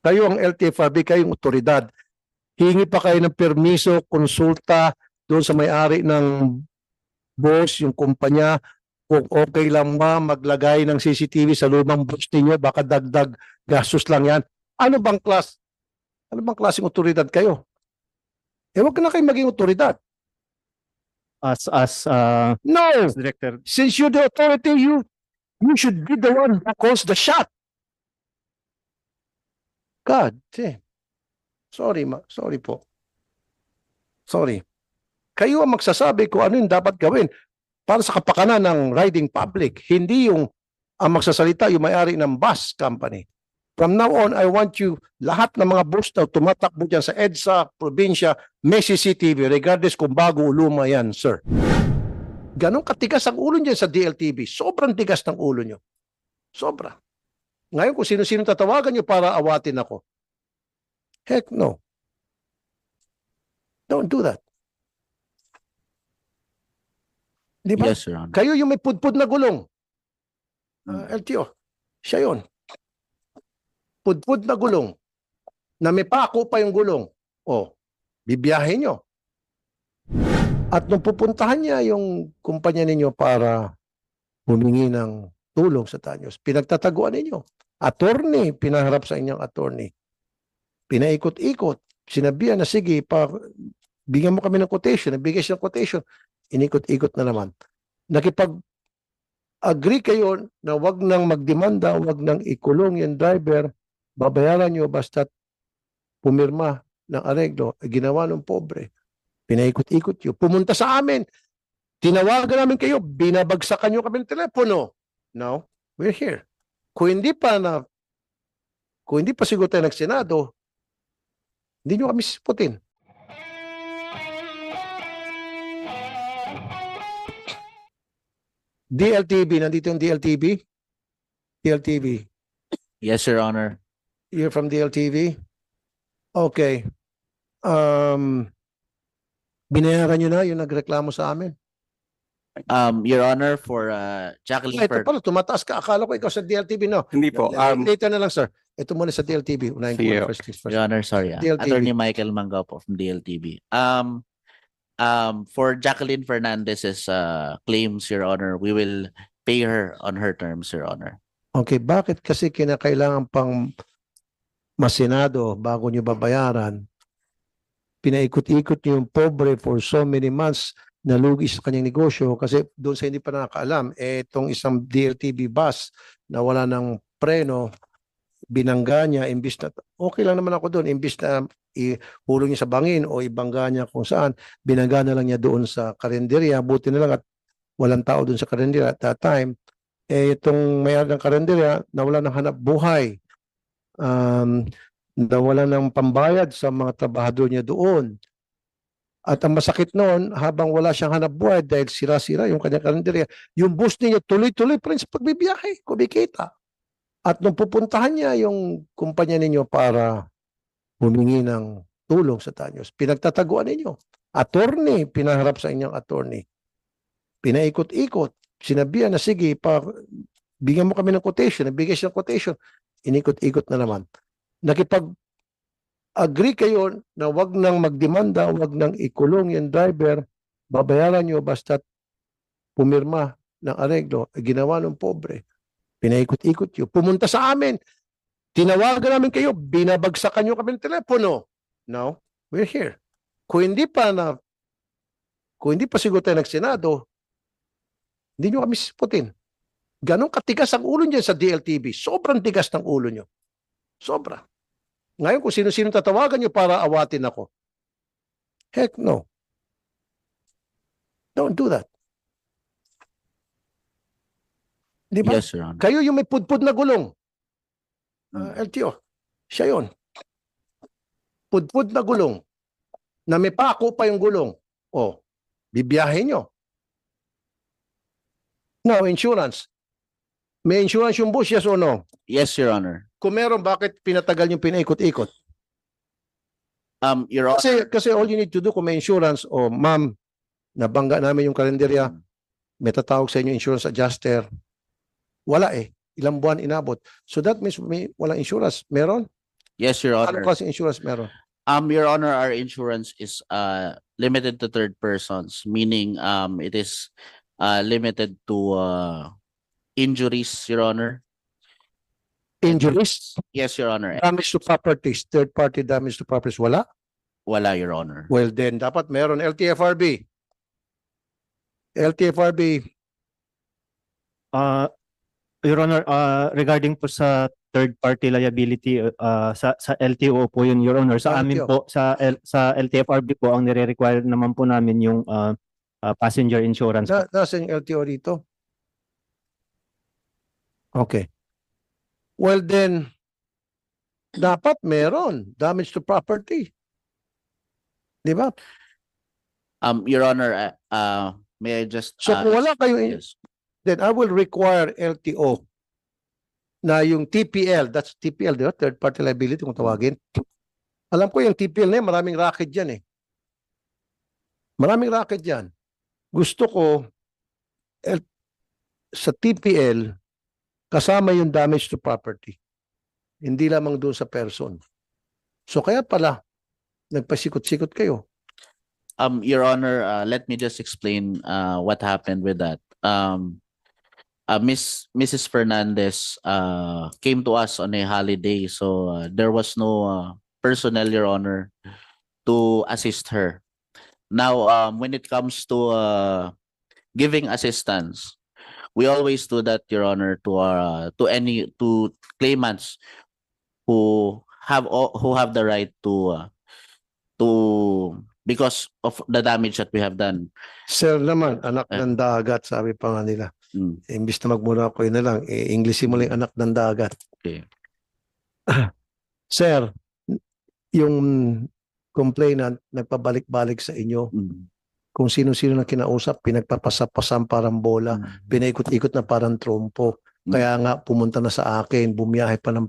Kayo ang LTFRB, kayong otoridad. Hingi pa kayo ng permiso, konsulta doon sa may-ari ng boss, yung kumpanya, kung okay lang ba maglagay ng CCTV sa lumang boss ninyo, baka dagdag gastos lang yan. Ano bang klaseng otoridad kayo? Huwag na kayo maging otoridad. As No! Director. Since you're the authority, you should be the one who calls the shot. God, sorry po. Sorry. Kayo ang magsasabi kung ano yung dapat gawin para sa kapakanan ng riding public. Hindi yung ang magsasalita yung may-ari ng bus company. From now on, I want you, lahat ng mga bus na tumatakbo dyan sa EDSA, probinsya, may CCTV, regardless kung bago o luma yan, sir. Ganon katigas ang ulo niyan sa DLTV. Sobrang tigas ng ulo nyo. Sobra. Ngayon, kung sino-sino tatawagan nyo para awatin ako. Heck no. Don't do that. Di ba? Yes, Your Honor. Kayo yung may pudpud na gulong. LTO, siya yun. Pudpud na gulong. Na may pako pa yung gulong. O, bibiyahin nyo. At nung pupuntahan niya yung kumpanya ninyo para humingi ng tulong sa Tanyos, pinagtataguan ninyo. Attorney, pinaharap sa inyong attorney. Pinaikot-ikot. Sinabihan na sige, bigyan mo kami ng quotation. Nabigay siya ng quotation. Inikot-ikot na naman. Nakipag-agree kayo na wag nang magdemanda, wag nang ikulong yung driver, babayaran nyo basta't pumirma ng areglo. Ginawa ng pobre. Pinaikot-ikot yun. Pumunta sa amin. Tinawagan namin kayo. Binabagsakan nyo kami ng telepono. Now, we're here. Kung hindi pa siguro tayo ng Senado, hindi nyo kami sisiputin. DLTV, nandito yung DLTV? DLTV. Yes, Your Honor. You're from DLTV? Okay. Binayaran nyo na yung nagreklamo sa amin? Your Honor, for Jacqueline Ito pala, tumataas ka. Akala ko ikaw sa DLTV, no? Hindi po. Later na lang, sir. Ito muna sa DLTV. Unahin ko Sige. muna, first things first. Your Honor, sorry. DLTV. Attorney Michael Mangao po from DLTV. For Jacqueline Fernandez's claims, Your Honor, we will pay her on her terms, Your Honor. Okay, bakit kasi kinakailangan pang masenado bago nyo babayaran? Pinaikot-ikot nyo yung pobre for so many months na lugi sa kanyang negosyo kasi doon sa hindi pa nakakaalam, itong isang DLTV bus na wala ng preno, binangga niya, imbis na, okay lang naman ako doon, imbis na ihulog niya sa bangin o ibangga niya kung saan, binangga na lang niya doon sa karinderya, buti na lang at walang tao doon sa karinderya at that time, itong may-ari ng karinderya nawala ng hanap buhay, nawala ng pambayad sa mga trabahador niya doon. At ang masakit noon, habang wala siyang hanap buhay dahil sira-sira yung kanyang karinderya, yung bus niya tuloy-tuloy pa rin sa pagbibiyahe, kumikita. At nung pupuntahan niya yung kumpanya ninyo para humingi ng tulong sa Tanyos, pinagtataguan ninyo. Attorney, pinaharap sa inyong attorney. Pinaikot-ikot. Sinabihan na sige, bigyan mo kami ng quotation. Nabigay siya ng quotation. Inikot-ikot na naman. Nakipag-agree kayo na wag nang magdemanda, wag nang ikulong yung driver, babayaran nyo basta't pumirma ng areglo. Ginawa ng pobre. Pinaikot-ikot yun. Pumunta sa amin. Tinawagan namin kayo. Binabagsakan nyo kami ng telepono. Now, we're here. Kung hindi pa siguro tayo ng Senado, hindi nyo kami sisiputin. Ganon katigas ang ulo niyan sa DLTV. Sobrang tigas ng ulo nyo. Sobra. Ngayon, kung sino-sino tatawagan nyo para awatin ako. Heck no. Don't do that. Di ba? Yes, Your Honor. Kayo yung may pudpud na gulong. LTO, siya yun. Pudpud na gulong. Na may pako pa yung gulong. O, bibiyahin nyo. No, insurance. May insurance yung bus, yes or no? Yes, Your Honor. Kung meron, bakit pinatagal yung pinaikot-ikot? Your Honor. Kasi all you need to do kung may insurance, o ma'am, nabangga namin yung kalendarya, may tatawag sa inyo insurance adjuster. Wala eh. Ilang buwan inabot. So that means may walang insurance. Meron? Yes, Your Ano Honor. kasi insurance meron? Your Honor, our insurance is limited to third persons, meaning it is limited to injuries, Your Honor. Injuries, Yes, Your Honor. damage to properties, third party damage to properties, wala? Wala, Your Honor. Well then, dapat meron LTFRB. LTFRB, Your Honor, regarding po sa third party liability, sa LTO po yun, Your Honor. Sa amin LTO. po, sa LTFRB po, ang nire-require naman po namin yung passenger insurance po. nasa yung LTO dito? Okay. Well then, dapat meron damage to property. Di ba? Your Honor, may I just So kung wala kayong yes. then I will require LTO na yung TPL, that's TPL, di ba? Third party liability kung tawagin. Alam ko yung TPL na yun, maraming racket dyan eh. Maraming racket dyan. Gusto ko sa TPL kasama yung damage to property. Hindi lamang doon sa person. So kaya pala nagpasikot-sikot kayo. Your Honor, let me just explain what happened with that. Mrs. Fernandez came to us on a holiday, so there was no personnel, Your Honor, to assist her. Now, when it comes to giving assistance, we always do that, Your Honor, to claimants who have the right to because of the damage that we have done. Sir naman, anak ng dagat, sabi pa nga nila. Imbis na magmura ko yun na lang, Englishin mo lang yung anak ng dagat. Okay. Sir, yung complainant nagpabalik-balik sa inyo, kung sino-sino na kinausap, pinagpapasapasan parang bola, pinaikot-ikot na parang trompo. Kaya nga pumunta na sa akin, bumiyahe pa ng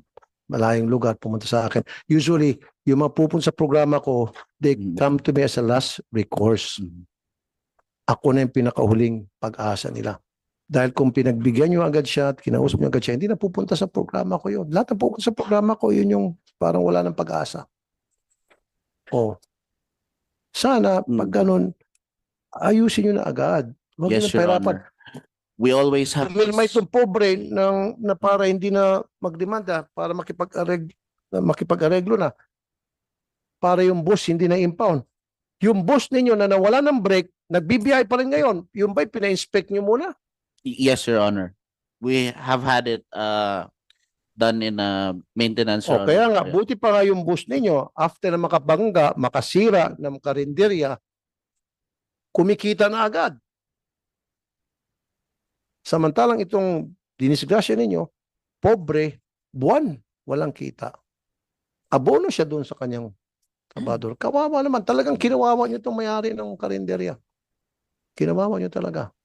malayong lugar, pumunta sa akin. Usually, yung mga pupunta sa programa ko, they come to me as a last recourse. Ako na yung pinakahuling pag-asa nila. Dahil kung pinagbigyan nyo agad siya at kinausap nyo agad siya, hindi na pupunta sa programa ko yun. Lahat na pupunta sa programa ko, yun yung parang wala ng pag-asa. O, sana, pag ganun, ayusin nyo na agad. Huwag Yes, nyo na Your pahirapan. Honor. We always have May itong pobre na para hindi na magdemanda, para makipag-areglo na. Para yung bus hindi na impound. Yung bus ninyo na nawala ng brake, nagbibiyahe pa rin ngayon. Yung ba'y pina-inspect nyo muna? Yes, Your Honor. We have had it done in maintenance. Your O kaya Honor. nga, buti pa nga yung bus ninyo, after na makabangga, makasira ng karinderya, kumikita na agad. Samantalang itong dinisgrasya ninyo, pobre, buwan, walang kita. Abono siya doon sa kanyang trabador. Kawawa naman. Talagang kinawawa niyo itong mayari ng karinderya. Kinawawa niyo talaga.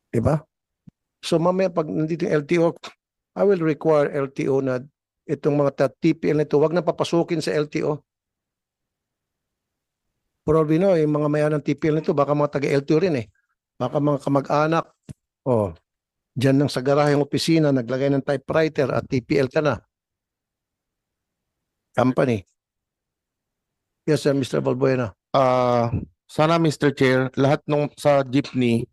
Diba? So mamaya pag nandito yung LTO, I will require LTO na itong mga TPL na ito, wag na papasukin sa LTO. Probably no, yung mga mayan ng TPL nito, baka mga taga-LTO rin eh. Baka mga kamag-anak, dyan lang sa garahe ng opisina, naglagay ng typewriter at TPL ka na. Company. Yes, sir, Mr. Balbuena. Sana Mr. Chair, lahat nung sa jeepney,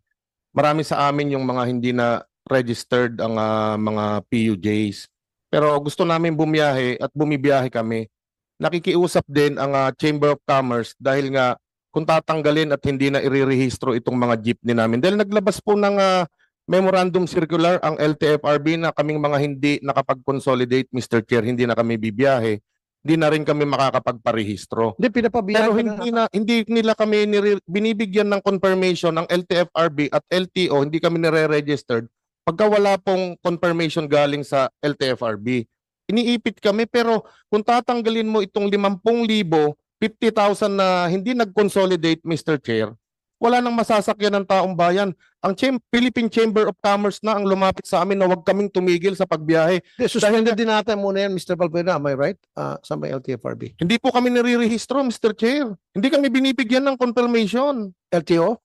marami sa amin yung mga hindi na registered ang mga PUJs. Pero gusto namin bumiyahe at bumibiyahe kami. Nakikiusap din ang Chamber of Commerce dahil nga kung tatanggalin at hindi na irirehistro itong mga jeepney namin. Dahil naglabas po ng memorandum circular ang LTFRB na kaming mga hindi nakapag-consolidate, Mr. Chair, hindi na kami bibiyahe. Hindi na rin kami makakapagparehistro. Hindi, pinapabiyahe Pero ka na. hindi nila kami binibigyan ng confirmation ng LTFRB at LTO, hindi kami nire-registered pagka wala pong confirmation galing sa LTFRB. Iniipit kami pero kung tatanggalin mo itong 50,000, 50,000 na hindi nag-consolidate, Mr. Chair, wala nang masasakyan ng taong bayan. Ang Philippine Chamber of Commerce na ang lumapit sa amin na huwag kaming tumigil sa pagbiyahe. Suspended din natin muna yan, Mr. Balbuena. Am I right? Sa may LTFRB. Hindi po kami nire-rehistro, Mr. Chair. Hindi kami binibigyan ng confirmation. LTO?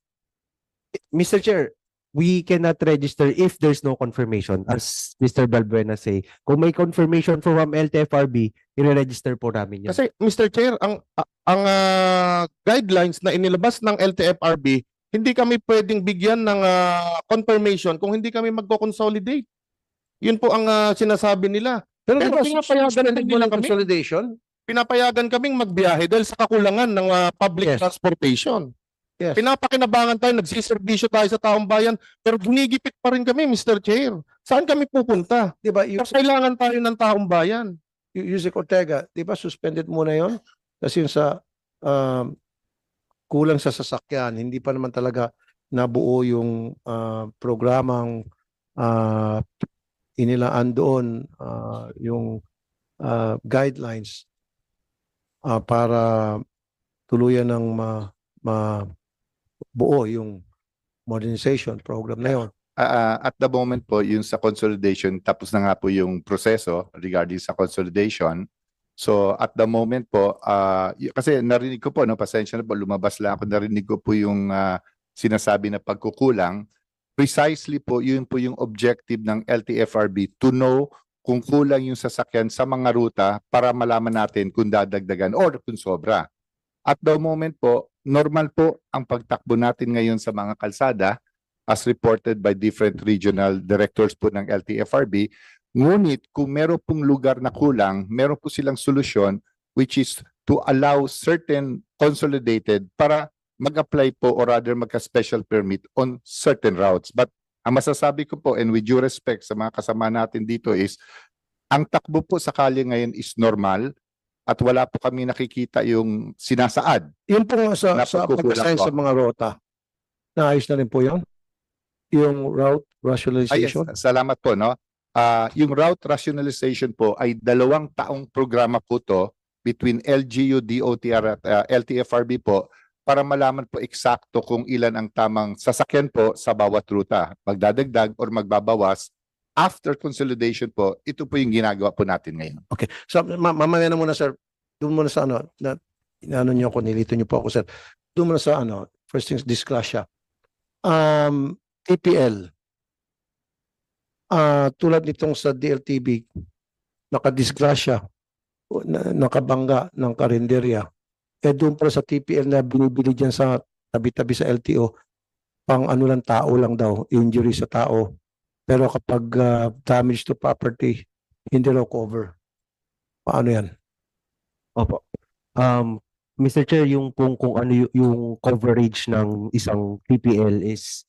Mr. Chair, we cannot register if there's no confirmation. As Mr. Balbuena say, kung may confirmation from LTFRB, i-register po namin yun. Kasi Mr. Chair, ang guidelines na inilabas ng LTFRB, hindi kami pwedeng bigyan ng confirmation kung hindi kami magko-consolidate. Yun po ang sinasabi nila. Pero Pero di ba pinapayagan suspended mo nila ng kami? consolidation? Pinapayagan kaming magbiyahe dahil sa kakulangan ng public Yes. transportation. Yes. Pinapakinabangan tayo, nagsiservisyo tayo sa taong bayan, pero ginigipit pa rin kami, Mr. Chair. Saan kami pupunta? Di ba, Kasi kailangan tayo ng taong bayan. Yusek Ortega, di ba suspended muna yon? Kasi yung sa kulang sa sasakyan, hindi pa naman talaga nabuo yung programang inilaan doon, yung guidelines para tuluyan ng buo yung modernization program na yon. At the moment po, yung sa consolidation, tapos na nga po yung proseso regarding sa consolidation. So at the moment po, kasi narinig ko po, no, pasensya na po, lumabas lang ako, narinig ko po yung sinasabi na pagkukulang. Precisely po, yun po yung objective ng LTFRB to know kung kulang yung sasakyan sa mga ruta para malaman natin kung dadagdagan or kung sobra. At the moment po, normal po ang pagtakbo natin ngayon sa mga kalsada as reported by different regional directors po ng LTFRB. Ngunit kung meron pong lugar na kulang, meron po silang solusyon which is to allow certain consolidated para mag-apply po or rather magka-special permit on certain routes. But ang masasabi ko po, and with due respect sa mga kasama natin dito is, ang takbo po sa kalye ngayon is normal at wala po kami nakikita yung sinasaad. Yun po sa Napagkukulang pag-assign po. sa mga rota. Naayos na rin po yun? Yung route Ay, yes, rationalization? salamat po, no? Yung route rationalization po ay 2 taong programa po to between LGU, DOTR at LTFRB po para malaman po eksakto kung ilan ang tamang sasakyan po sa bawat ruta. Magdadagdag or magbabawas. After consolidation po, ito po yung ginagawa po natin ngayon. Okay. So, mamaya na muna, sir. Doon muna sa ano nyo ako, nilito nyo po ako, sir. Doon muna sa first things, disgrasya. TPL. Tulad nitong sa DLTV, nakadisgrasya, nakabangga ng karinderya. Doon pala sa TPL na binibili dyan sa tabi-tabi sa LTO, pang ano lang tao lang daw, injury sa tao. Pero kapag damage to property, hindi raw cover. Paano yan? Opo. Mr. Chair, yung kung ano yung coverage ng isang TPL is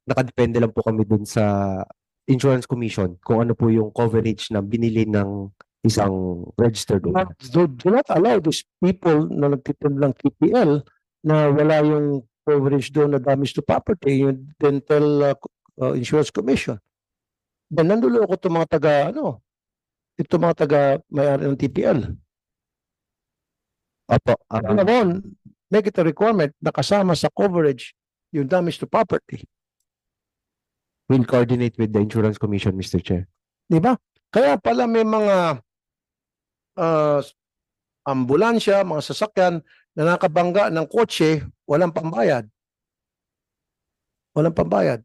nakadepende lang po kami dun sa Insurance Commission kung ano po yung coverage na binili ng isang registered owner. Do not allow these people na nagtipid ng TPL na wala yung coverage doon na damage to property, yung dental Insurance Commission. Then nanduloko itong mga itong mga taga-may-ari ng TPL. Opo. Naman, make it a requirement na kasama sa coverage yung damage to property. We'll coordinate with the Insurance Commission, Mr. Chair. Di ba? Kaya pala may mga ambulansya, mga sasakyan na nakabangga ng kotse, walang pambayad. Walang pambayad.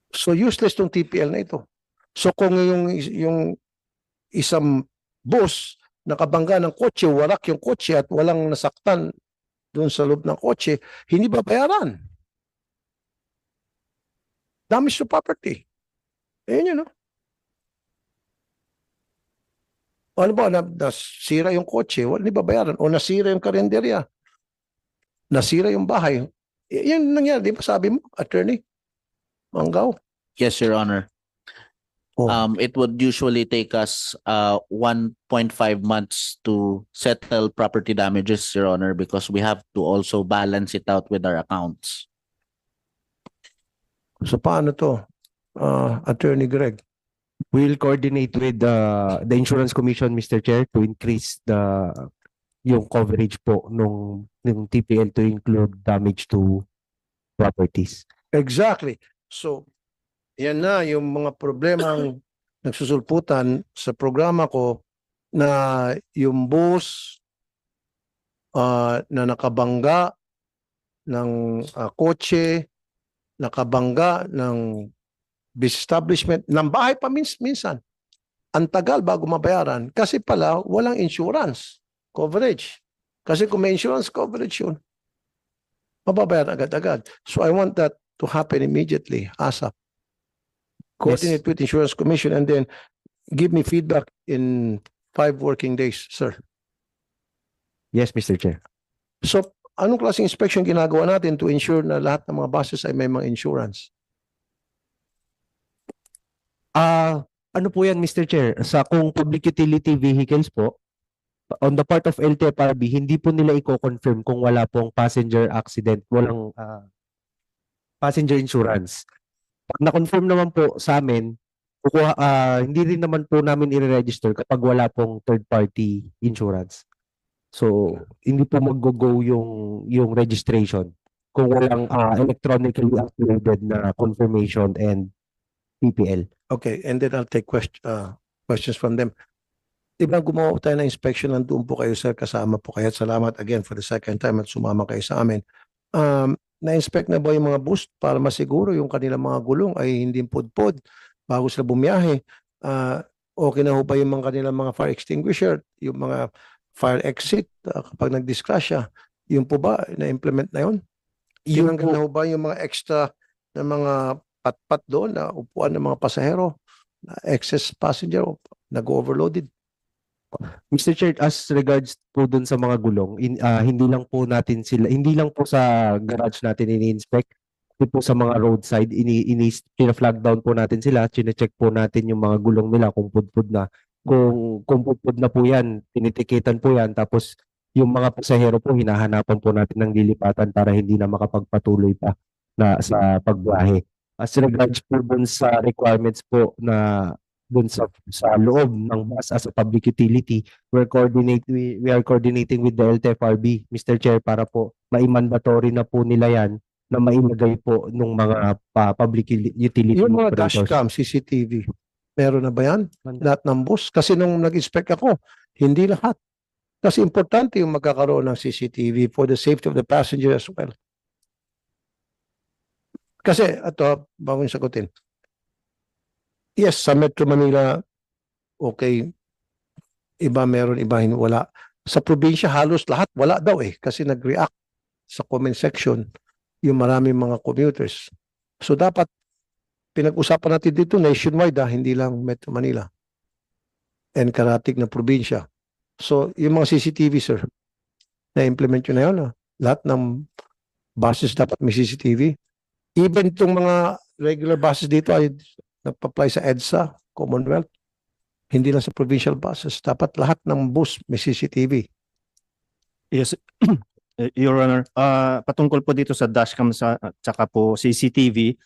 So useless tong TPL na ito. So kung yung isang bus nakabangga ng kotse, warak yung kotse at walang nasaktan doon sa loob ng kotse, hindi babayaran. Damage to property. Ayun yun, no? Ano ba, nasira yung kotse, hindi babayaran. O nasira yung karinderya. Nasira yung bahay. Yan nangyari, di ba sabi mo, attorney? Manggaw. Yes, Your Honor. Oh. It would usually take us 1.5 months to settle property damages, Your Honor, because we have to also balance it out with our accounts. So paano to, Attorney Greg? We'll coordinate with the Insurance Commission, Mr. Chair, to increase yung coverage po ng TPL to include damage to properties. Exactly. So, yan na yung mga problemang nagsusulputan sa programa ko na yung bus na nakabangga ng kotse, nakabangga ng business establishment, ng bahay pa minsan. Ang tagal bago mabayaran kasi pala walang insurance coverage. Kasi kung may insurance coverage yun, mababayaran agad-agad. So I want that to happen immediately, ASAP. Coordinate with Insurance Commission and then give me feedback in 5 working days, sir. Yes, Mr. Chair. So, anong klaseng inspection ginagawa natin to ensure na lahat ng mga buses ay may mga insurance? Ano po yan, Mr. Chair? Sa kung public utility vehicles po, on the part of LTFRB, hindi po nila i-confirm kung wala pong passenger accident, walang passenger insurance. Pag na-confirm naman po sa amin, hindi rin naman po namin i-register kapag wala pong third-party insurance. So, hindi po mag-go yung registration kung walang electronically uploaded na confirmation and PPL. Okay, and then I'll take questions from them. Diba gumawa tayo ng inspection, nandun po kayo sir, kasama po kayo. Salamat again for the second time at sumama kayo sa amin. Na-inspect na ba yung mga bus para masiguro yung kanilang mga gulong ay hindi pudpod bago sila bumiyahe? Okay na ho ba yung mga kanilang mga fire extinguisher, yung mga fire exit kapag nag-discrasya? Yung po ba, na-implement na yun? Yung Tinanggal na ho ba yung mga extra na mga patpat doon na upuan ng mga pasahero, na excess passenger, nag-overloaded? Mr. Chair, as regards po dun sa mga gulong, hindi lang po sa garage natin ini-inspect, hindi po sa mga roadside, pina-flag down po natin sila, chine-check po natin yung mga gulong nila kung pudpud na. Kung pudpud na po yan, tinitikitan po yan, tapos yung mga pasahero po, hinahanapan po natin ng lilipatan para hindi na makapagpatuloy pa na sa pagbiyahe. As regards po dun sa requirements po na dun sa loob ng bus as a public utility, we are coordinating with the LTFRB, Mr. Chair, para po ma-mandatory na po nila yan na mailagay po nung mga public utility Yung mga operators. dashcam, CCTV, meron na ba yan? Lahat ng bus? Kasi nung nag-inspect ako, hindi lahat. Kasi importante yung magkakaroon ng CCTV for the safety of the passenger as well. Kasi, ito, bago yung sagutin. Yes, sa Metro Manila, okay, iba meron, iba wala. Sa probinsya, halos lahat wala daw kasi nag-react sa comment section yung maraming mga commuters. So dapat pinag-usapan natin dito nationwide, hindi lang Metro Manila and karatig na probinsya. So yung mga CCTV, sir, na-implement yun na yun. Lahat ng buses dapat may CCTV. Even itong mga regular buses dito ay nagpa-apply sa EDSA, Commonwealth. Hindi lang sa provincial buses. Dapat lahat ng bus may CCTV. Yes, Your Honor. Patungkol po dito sa dashcam at saka po CCTV,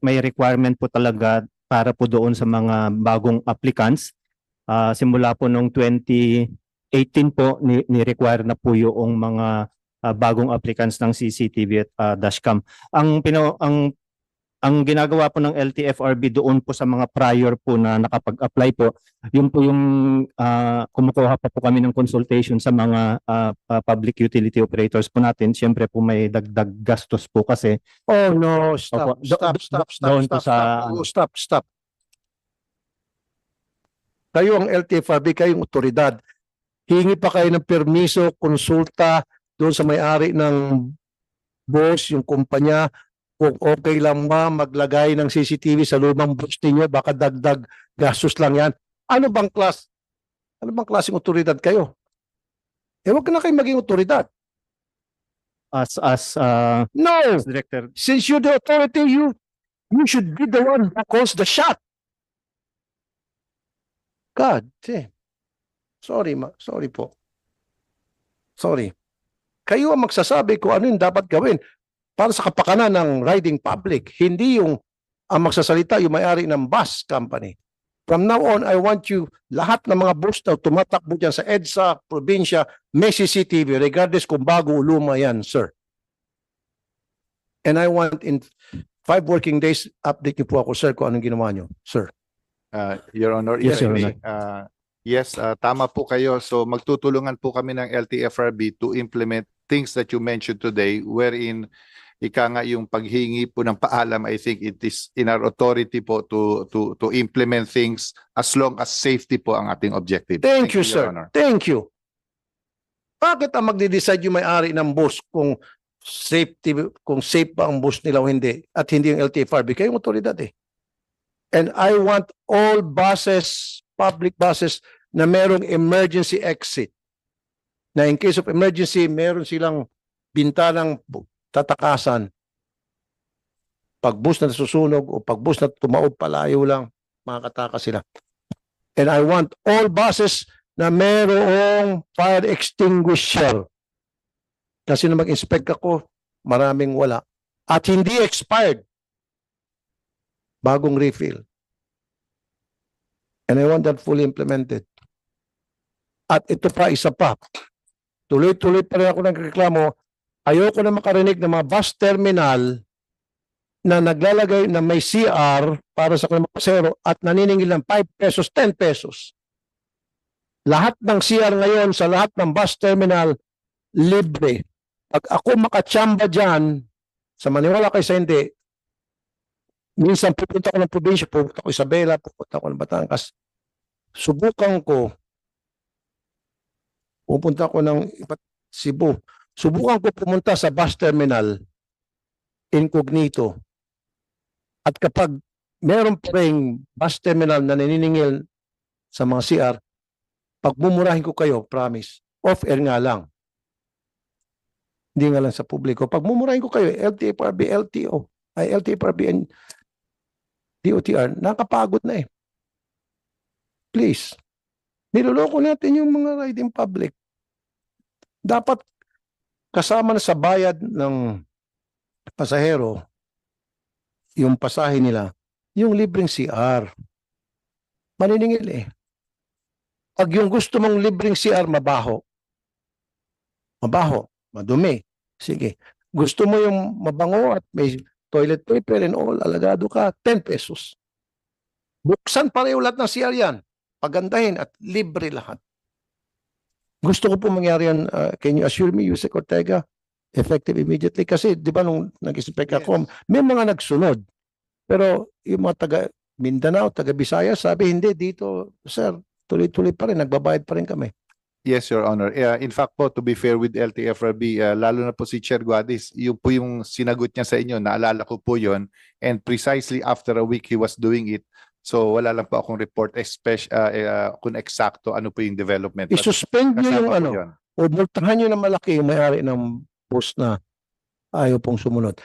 may requirement po talaga para po doon sa mga bagong applicants. Simula po noong 2018 po, ni-require na po yung mga bagong applicants ng CCTV at dashcam. Ang ginagawa po ng LTFRB doon po sa mga prior po na nakapag-apply po, yun po yung kumukuha pa po kami ng consultation sa mga public utility operators po natin. Siyempre po may dagdag gastos po kasi. Oh no, stop, Opo, doon po stop. Kayo ang LTFRB, kayong otoridad. Hingi pa kayo ng permiso, konsulta doon sa may-ari ng bus, yung kumpanya, kung okay lang ba maglagay ng CCTV sa lumang bus ninyo, baka dagdag gastos lang yan. Ano bang klaseng otoridad kayo? Huwag na kayo maging otoridad. As No! Director, Since you're the authority, you should be the one who calls the shot. God damn. Sorry po. Sorry. Kayo ang magsasabi kung ano yung dapat gawin para sa kapakanan ng riding public. Hindi yung ang magsasalita yung may-ari ng bus company. From now on, I want you, lahat ng mga bus na tumatakbo dyan sa EDSA, probinsya, may CCTV, regardless kung bago o luma yan, sir. And I want in 5 working days, update niyo po ako, sir, kung anong ginawa niyo, sir. Your Honor, Yes, if I Your may, Honor. Yes, tama po kayo. So magtutulungan po kami ng LTFRB to implement things that you mentioned today wherein ika nga yung paghingi po ng paalam, I think it is in our authority po to implement things as long as safety po ang ating objective. Thank you, Your sir. Honor. Thank you. Bakit ang magde-decide yung may-ari ng bus kung safe ba ang bus nila o hindi at hindi yung LTFRB? Kayong otoridad eh. And I want all buses, public buses na merong emergency exit. Na in case of emergency, meron silang bintanang tatakasan. Pag bus na nasusunog o pag bus na tumaob palayo lang, makakatakas sila. And I want all buses na merong fire extinguisher. Kasi na mag-inspect ako, maraming wala. At hindi expired. Bagong refill. And I want that fully implemented. At ito pa, isa pa. Tuloy-tuloy pa rin ako nagreklamo. Ayoko na makarinig ng mga bus terminal na naglalagay na may CR para sa kanilang pasahero at naniningil ng 5 pesos, 10 pesos. Lahat ng CR ngayon sa lahat ng bus terminal, libre. Pag ako makatsamba dyan, sa maniwala kayo sa hindi, minsan pupunta ko ng probinsya, pupunta ko Isabela, pupunta ko ng Batangas, subukan ko, pupunta ko ng Cebu, subukan ko pumunta sa bus terminal, incognito. At kapag meron pa rin bus terminal na naniningil sa mga CR, pagmumurahin ko kayo, promise, off-air nga lang. Hindi nga lang sa publiko. Pagmumurahin ko kayo, LTFRB, LTO, ay LTFRB and DOTR, nakapagod na eh. Please, niloloko natin yung mga riding public. Dapat kasama na sa bayad ng pasahero, yung pasahe nila, yung libreng CR. Maniningil eh. Pag yung gusto mong libreng CR, mabaho, madumi, sige. Gusto mo yung mabango at may toilet paper and all, alagado ka, 10 pesos. Buksan pareho lahat ng CR yan. Pagandahin at libre lahat. Gusto ko po mangyari yan, can you assure me, Yusek Ortega, effective immediately? Kasi di ba nung nag-inspect ako, may mga nagsunod. Pero yung mga taga Mindanao, taga Visayas, sabi hindi, dito, sir, tuloy-tuloy pa rin, nagbabayad pa rin kami. Yes, Your Honor. In fact po, to be fair with LTFRB, lalo na po si Chair Guadis, yung po yung sinagot niya sa inyo, naalala ko po yon, and precisely after a week he was doing it. So wala lang po akong report kung eksakto ano po yung development. But I-suspend nyo kasama yung po ano, yun. o multahan nyo na malaki yung may-ari ng bus na ayaw pong sumunod.